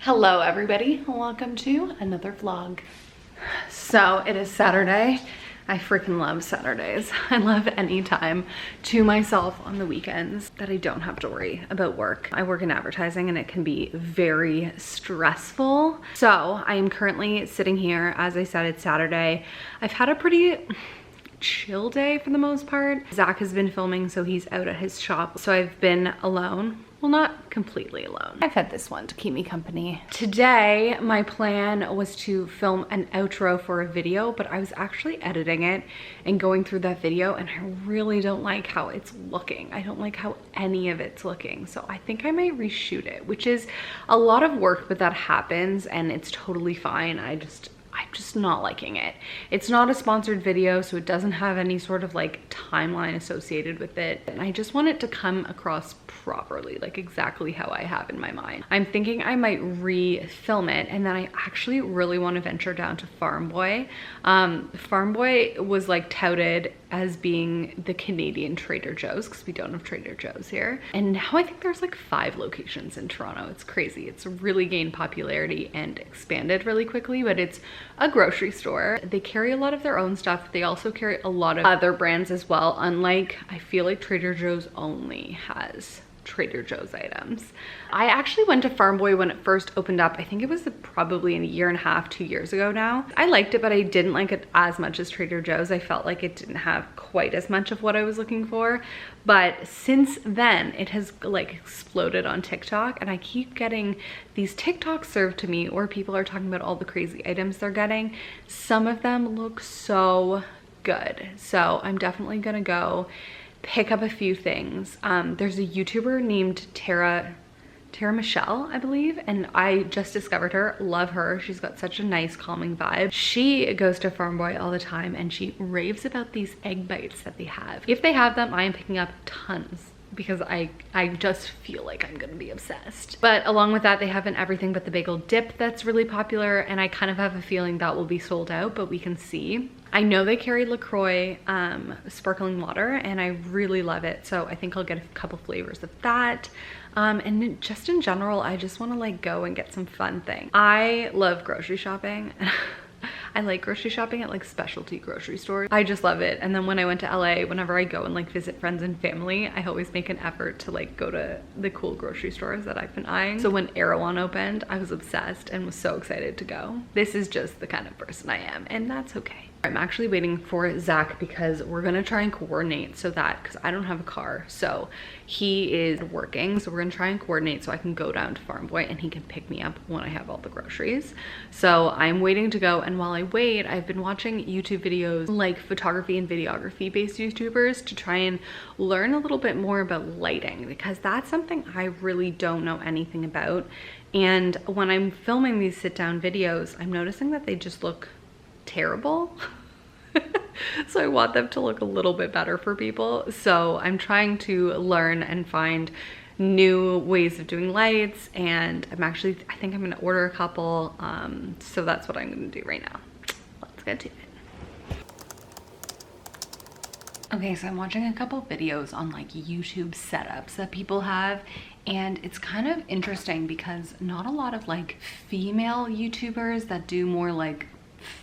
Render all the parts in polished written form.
Hello everybody, welcome to another vlog. So it is Saturday. I freaking love Saturdays. I love any time to myself on the weekends that I don't have to worry about work. I work in advertising and it can be very stressful. So I am currently sitting here. As I said, it's Saturday. I've had a pretty chill day for the most part. Zach has been filming, so he's out at his shop. So I've been alone. Well, not completely alone. I've had this one to keep me company. Today, my plan was to film an outro for a video, but I was actually editing it and going through that video, and I really don't like how it's looking. I don't like how any of it's looking. So I think I might reshoot it, which is a lot of work, but that happens and it's totally fine. I'm just not liking it. It's not a sponsored video, so it doesn't have any sort of like timeline associated with it. And I just want it to come across properly, like exactly how I have in my mind. I'm thinking I might re-film it, and then I actually really want to venture down to Farm Boy. Farm Boy was like touted as being the Canadian Trader Joe's, because we don't have Trader Joe's here. And now I think there's like 5 locations in Toronto. It's crazy. It's really gained popularity and expanded really quickly, but it's a grocery store. They carry a lot of their own stuff. They also carry a lot of other brands as well. Unlike, I feel like Trader Joe's only has Trader Joe's items. I actually went to Farm Boy when it first opened up. I think it was probably a year and a half, 2 years ago now. I liked it, but I didn't like it as much as Trader Joe's. I felt like it didn't have quite as much of what I was looking for. But since then, it has like exploded on TikTok, and I keep getting these TikToks served to me, or people are talking about all the crazy items they're getting. Some of them look so good. So I'm definitely gonna go pick up a few things. There's a YouTuber named Tara Michelle, I believe, and I just discovered her. Love her. She's got such a nice calming vibe. She goes to Farm Boy all the time and she raves about these egg bites that they have. If they have them, I am picking up tons, because I just feel like I'm gonna be obsessed. But along with that, they have an everything but the bagel dip that's really popular, and I kind of have a feeling that will be sold out, but we can see. I know they carry LaCroix sparkling water, and I really love it, so I think I'll get a couple flavors of that. And just in general, I just want to like go and get some fun things. I love grocery shopping. I like grocery shopping at like specialty grocery stores. I just love it. And then when I went to LA, whenever I go and like visit friends and family, I always make an effort to like go to the cool grocery stores that I've been eyeing. So when Erewhon opened, I was obsessed and was so excited to go. This is just the kind of person I am, and that's okay. I'm actually waiting for Zach because we're gonna try and coordinate so that, because I don't have a car, so he is working, so we're gonna try and coordinate so I can go down to Farm Boy and he can pick me up when I have all the groceries. So I'm waiting to go, and while I wait, I've been watching YouTube videos like photography and videography based YouTubers to try and learn a little bit more about lighting, because that's something I really don't know anything about. And when I'm filming these sit down videos, I'm noticing that they just look terrible. So I want them to look a little bit better for people. So I'm trying to learn and find new ways of doing lights, and I think I'm gonna order a couple. So that's what I'm gonna do right now. Let's get to it. Okay, so I'm watching a couple videos on like YouTube setups that people have, and it's kind of interesting because not a lot of like female YouTubers that do more like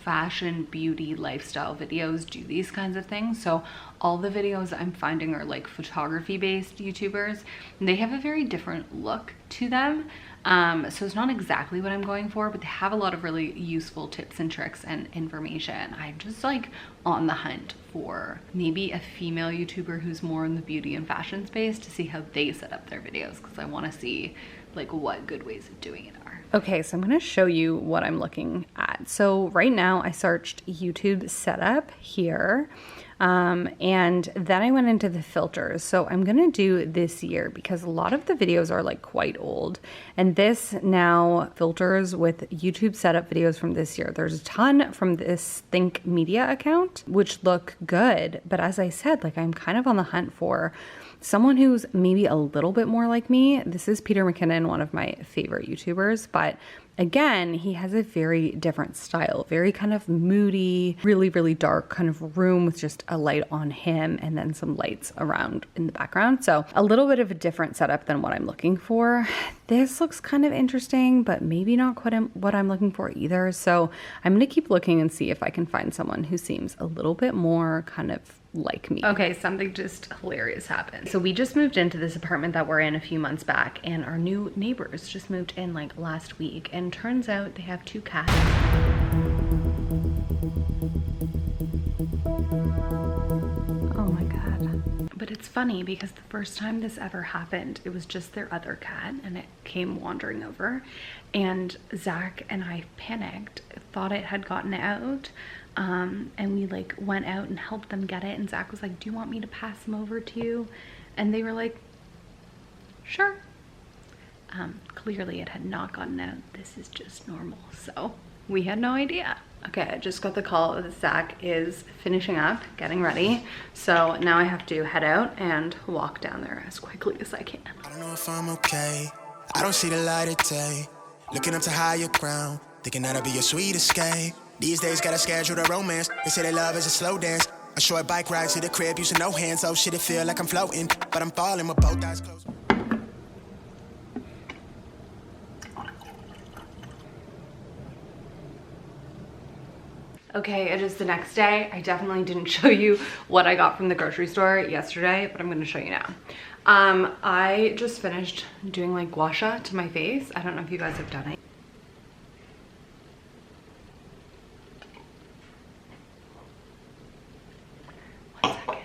fashion, beauty, lifestyle videos do these kinds of things. So all the videos I'm finding are like photography based YouTubers, and they have a very different look to them. So it's not exactly what I'm going for, but they have a lot of really useful tips and tricks and information. I'm just like on the hunt for maybe a female YouTuber who's more in the beauty and fashion space to see how they set up their videos, because I want to see like what good ways of doing it are. Okay, so I'm gonna show you what I'm looking at. So right now I searched YouTube setup here, and then I went into the filters. So I'm gonna do this year because a lot of the videos are like quite old, and this now filters with YouTube setup videos from this year. There's a ton from this Think Media account, which look good, but as I said, like I'm kind of on the hunt for someone who's maybe a little bit more like me. This is Peter McKinnon, one of my favorite YouTubers, but again, he has a very different style, very kind of moody, really, really dark kind of room with just a light on him and then some lights around in the background. So a little bit of a different setup than what I'm looking for. this looks kind of interesting, but maybe not quite what I'm looking for either. So I'm gonna keep looking and see if I can find someone who seems a little bit more kind of like me. Okay, something just hilarious happened. So we just moved into this apartment that we're in a few months back, and our new neighbors just moved in like last week, and turns out they have 2 cats. Oh my God. But it's funny because the first time this ever happened, it was just their other cat and it came wandering over, and Zach and I panicked, thought it had gotten out, and we like went out and helped them get it, and Zach was like, do you want me to pass him over to you? And they were like, sure. Clearly it had not gotten out. This is just normal. So we had no idea. Okay, I just got the call that Zach is finishing up, getting ready. So now I have to head out and walk down there as quickly as I can. I don't know if I'm okay. I don't see the light of day. Looking up to higher ground, thinking that'll be your sweet escape. These days gotta schedule the romance. They say that love is a slow dance. A short bike ride to the crib using no hands. Oh shit, it feel like I'm floating, but I'm falling with both eyes closed. Okay, it is the next day. I definitely didn't show you what I got from the grocery store yesterday, but I'm gonna show you now. I just finished doing like gua sha to my face. I don't know if you guys have done it. One second.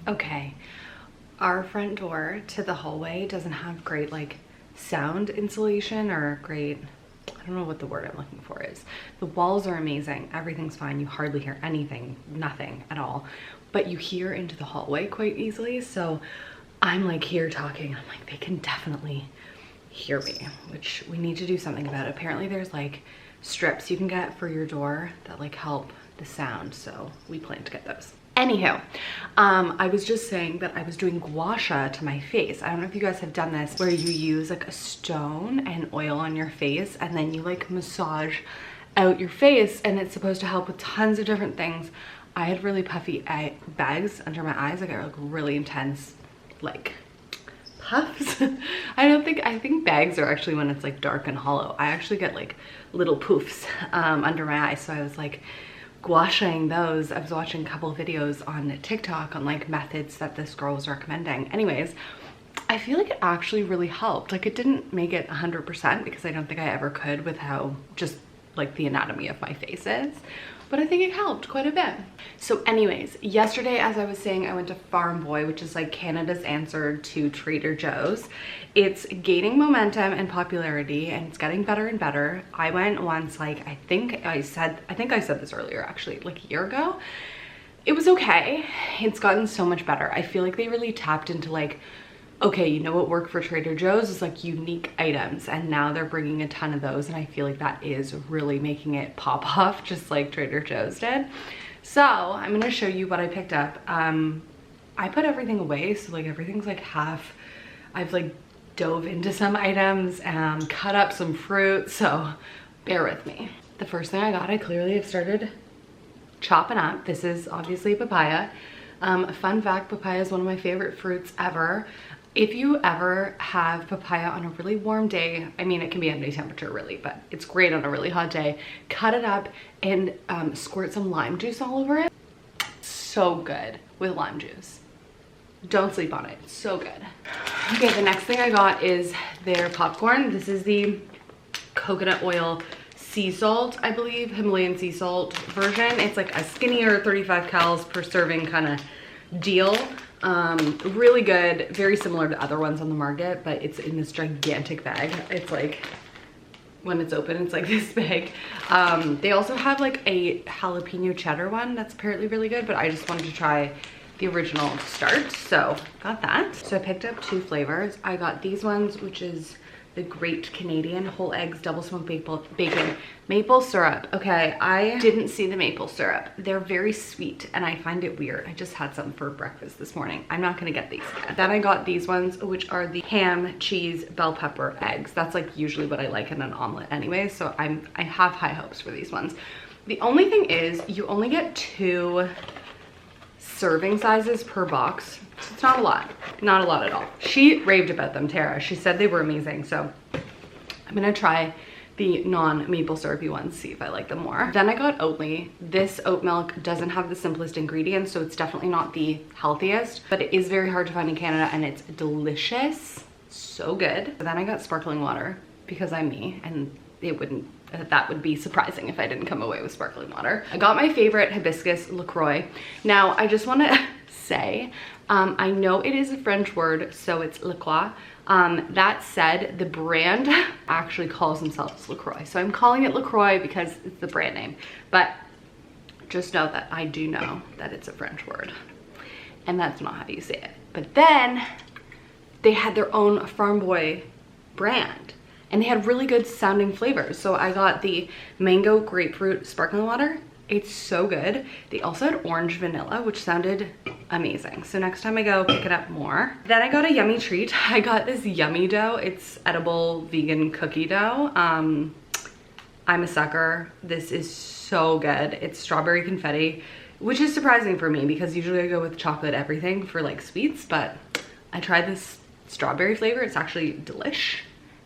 Okay, our front door to the hallway doesn't have great like sound insulation or great, I don't know what the word I'm looking for is. The walls are amazing, everything's fine, you hardly hear anything, nothing at all, but you hear into the hallway quite easily. So I'm like here talking, I'm like, they can definitely hear me, which we need to do something about. Apparently there's like strips you can get for your door that like help the sound, so we plan to get those. Anywho, I was just saying that I was doing gua sha to my face. I don't know if you guys have done this, where you use like a stone and oil on your face and then you like massage out your face, and it's supposed to help with tons of different things. I had really puffy bags under my eyes. I got like really intense like puffs. I think bags are actually when it's like dark and hollow. I actually get like little poofs under my eyes. So I was like gua shaing those. I was watching a couple of videos on TikTok on like methods that this girl was recommending. Anyways, I feel like it actually really helped. Like it didn't make it 100% because I don't think I ever could with how just like the anatomy of my face is, but I think it helped quite a bit. So anyways, yesterday, as I was saying, I went to Farm Boy, which is like Canada's answer to Trader Joe's. It's gaining momentum and popularity, and it's getting better and better. I went once, like I think I said this earlier actually, like a year ago. It was okay. It's gotten so much better. I feel like they really tapped into like, okay, you know what worked for Trader Joe's is like unique items, and now they're bringing a ton of those, and I feel like that is really making it pop off just like Trader Joe's did. So I'm gonna show you what I picked up. I put everything away, so like everything's like half. I've like dove into some items and cut up some fruit, so bear with me. The first thing I got, I clearly have started chopping up. This is obviously papaya. Fun fact, papaya is one of my favorite fruits ever. If you ever have papaya on a really warm day, I mean, it can be any temperature really, but it's great on a really hot day, cut it up and squirt some lime juice all over it. So good with lime juice. Don't sleep on it, it's so good. Okay, the next thing I got is their popcorn. This is the coconut oil sea salt, I believe, Himalayan sea salt version. It's like a skinnier 35 calories per serving kind of deal. Really good, very similar to other ones on the market, but it's in this gigantic bag. It's like, when it's open, it's like this big. They also have like a jalapeno cheddar one that's apparently really good, but I just wanted to try the original to start, so got that. So I picked up 2 flavors. I got these ones, which is the Great Canadian whole eggs double smoked bacon maple syrup. Okay, I didn't see the maple syrup. They're very sweet and I find it weird. I just had some for breakfast this morning. I'm not gonna get these again. Then I got these ones, which are the ham, cheese, bell pepper eggs. That's like usually what I like in an omelet anyway, so I have high hopes for these ones. The only thing is you only get 2 serving sizes per box. It's not a lot, not a lot at all. She raved about them, Tara. She said they were amazing. So I'm gonna try the non-maple syrupy ones, see if I like them more. Then I got Oatly. This oat milk doesn't have the simplest ingredients, so it's definitely not the healthiest, but it is very hard to find in Canada and it's delicious. So good. Then I got sparkling water because I'm me, and that would be surprising if I didn't come away with sparkling water. I got my favorite hibiscus LaCroix. Now, I just wanna say, I know it is a French word, so it's LaCroix. That said, the brand actually calls themselves LaCroix. So I'm calling it LaCroix because it's the brand name. But just know that I do know that it's a French word. And that's not how you say it. But then they had their own Farm Boy brand. And they had really good sounding flavors. So I got the mango grapefruit sparkling water. It's so good. They also had orange vanilla, which sounded amazing. So next time I go, pick it up more. Then I got a yummy treat. I got this yummy dough. It's edible vegan cookie dough. I'm a sucker. This is so good. It's strawberry confetti, which is surprising for me because usually I go with chocolate everything for like sweets, but I tried this strawberry flavor. It's actually delish.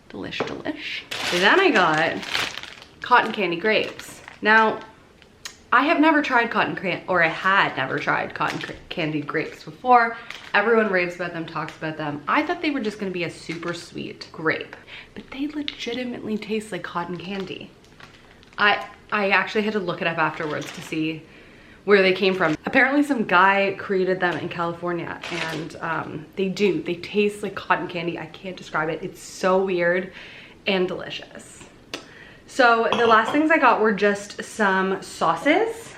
Delish, delish. Then I got cotton candy grapes. Now, I have never tried I had never tried cotton candy grapes before. Everyone raves about them, talks about them. I thought they were just gonna be a super sweet grape, but they legitimately taste like cotton candy. I actually had to look it up afterwards to see where they came from. Apparently some guy created them in California, and they taste like cotton candy. I can't describe it. It's so weird and delicious. So the last things I got were just some sauces.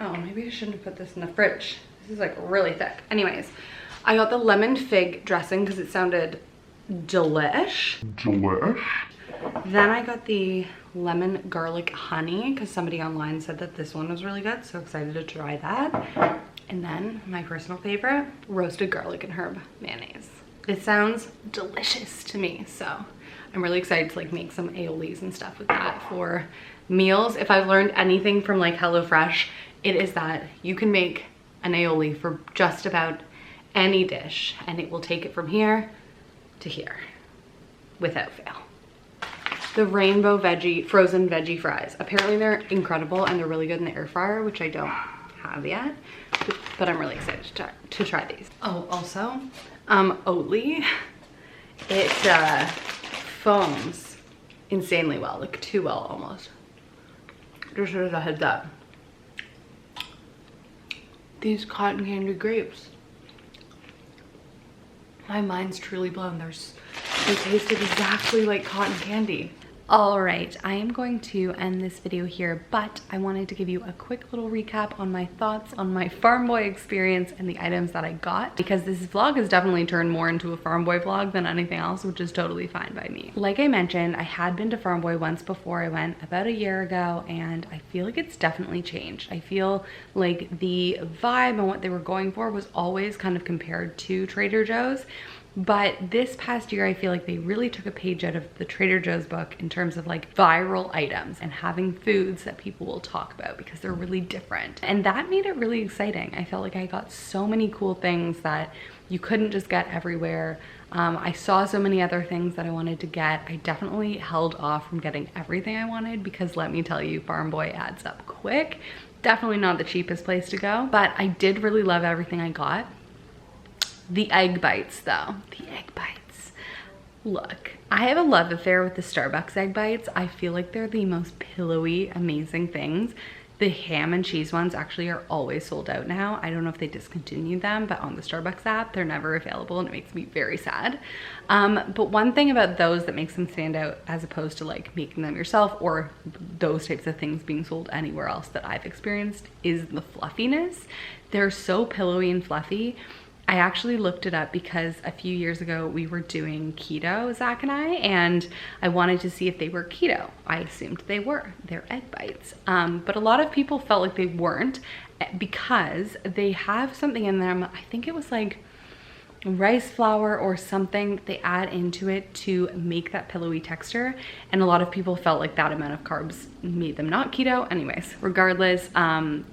Oh, maybe I shouldn't have put this in the fridge. This is like really thick. Anyways, I got the lemon fig dressing because it sounded delish. Then I got the lemon garlic honey because somebody online said that this one was really good. So excited to try that. And then my personal favorite, roasted garlic and herb mayonnaise. It sounds delicious to me, so I'm really excited to like make some aiolis and stuff with that for meals. If I've learned anything from like HelloFresh, it is that you can make an aioli for just about any dish and it will take it from here to here without fail. The rainbow frozen veggie fries. Apparently they're incredible and they're really good in the air fryer, which I don't have yet, but I'm really excited to try these. Oh, also, Oatly, it foams insanely well, like too well almost. Just as a heads up. These cotton candy grapes. My mind's truly blown. They tasted exactly like cotton candy. All right, I am going to end this video here, but I wanted to give you a quick little recap on my thoughts on my Farm Boy experience and the items that I got, because this vlog has definitely turned more into a Farm Boy vlog than anything else, which is totally fine by me. Like I mentioned, I had been to Farm Boy once before. I went about a year ago, and I feel like it's definitely changed. I feel like the vibe and what they were going for was always kind of compared to Trader Joe's. But this past year, I feel like they really took a page out of the Trader Joe's book in terms of like viral items and having foods that people will talk about because they're really different. And that made it really exciting. I felt like I got so many cool things that you couldn't just get everywhere. I saw so many other things that I wanted to get. I definitely held off from getting everything I wanted because let me tell you, Farm Boy adds up quick. Definitely not the cheapest place to go, but I did really love everything I got. The egg bites though, the egg bites. Look, I have a love affair with the Starbucks egg bites. I feel like they're the most pillowy, amazing things. The ham and cheese ones actually are always sold out now. I don't know if they discontinued them, but on the Starbucks app, they're never available and it makes me very sad. But one thing about those that makes them stand out as opposed to like making them yourself or those types of things being sold anywhere else that I've experienced is the fluffiness. They're so pillowy and fluffy. I actually looked it up because a few years ago we were doing keto, Zach and I wanted to see if they were keto. I assumed they were. They're egg bites. But a lot of people felt like they weren't because they have something in them. I think it was like rice flour or something that they add into it to make that pillowy texture. And a lot of people felt like that amount of carbs made them not keto. Anyways, regardless,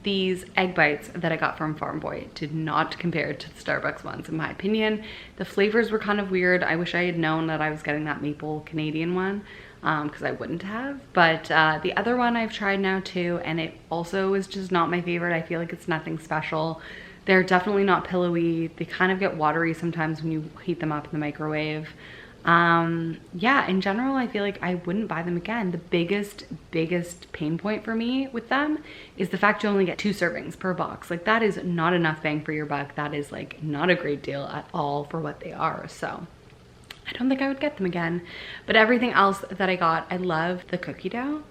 these egg bites that I got from Farm Boy did not compare to the Starbucks ones, in my opinion. The flavors were kind of weird. I wish I had known that I was getting that maple Canadian one, because I wouldn't have. But the other one I've tried now too, and it also is just not my favorite. I feel like it's nothing special. They're definitely not pillowy. They kind of get watery sometimes when you heat them up in the microwave. Yeah, in general, I feel like I wouldn't buy them again. The biggest pain point for me with them is the fact you only get 2 servings per box. Like, that is not enough bang for your buck. That is like not a great deal at all for what they are. So I don't think I would get them again. But everything else that I got, I love the cookie dough.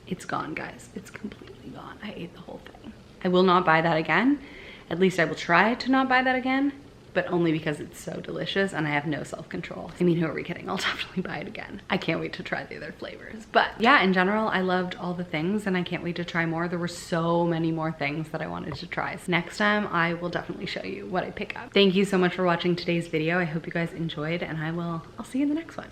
It's gone, guys. It's completely gone. I ate the whole thing. I will not buy that again. At least I will try to not buy that again, but only because it's so delicious and I have no self-control. I mean, who are we kidding? I'll definitely buy it again. I can't wait to try the other flavors. But yeah, in general, I loved all the things and I can't wait to try more. There were so many more things that I wanted to try. So next time, I will definitely show you what I pick up. Thank you so much for watching today's video. I hope you guys enjoyed, and I'll see you in the next one.